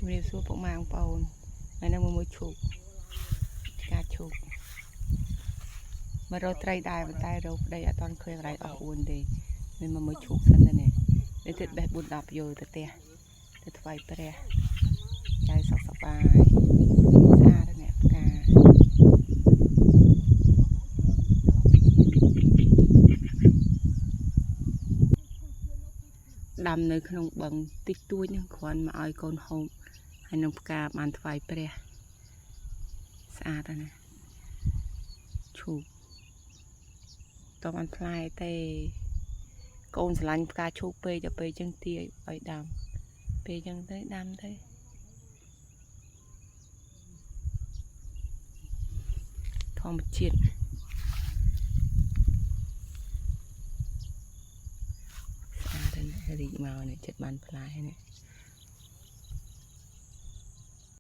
ជំរាបសួរពុកម៉ែបងប្អូនថ្ងៃនេះមួយឈប់ការឈប់មករកត្រីដែរប៉ុន្តែរកប្តីអត់ទាន់ឃើញកន្លែងអស់អួនទេមានមួយឈប់សិនទៅនេះទៀតបេះ4 10យោទៅផ្ទះទៅថ្វាយព្រះចៅសុខសប្បាយស្អាតនេះផ្កាដាំនៅក្នុងបឹងតិចតួចនឹងគ្រាន់មកឲ្យកូនហូបហើយនឹងផ្កាបានថ្វាយព្រះស្អាតណាស់ឈប់តបានផ្លែទេកូនស្រឡាញ់ផ្កាឈូកពេកទៅពេលចឹងទាឲ្យដាំពេលចឹងទៅដាំទៅធម្មជាតិស្អាតណាស់រីកមកនេះចិត្តបានផ្លែនេះ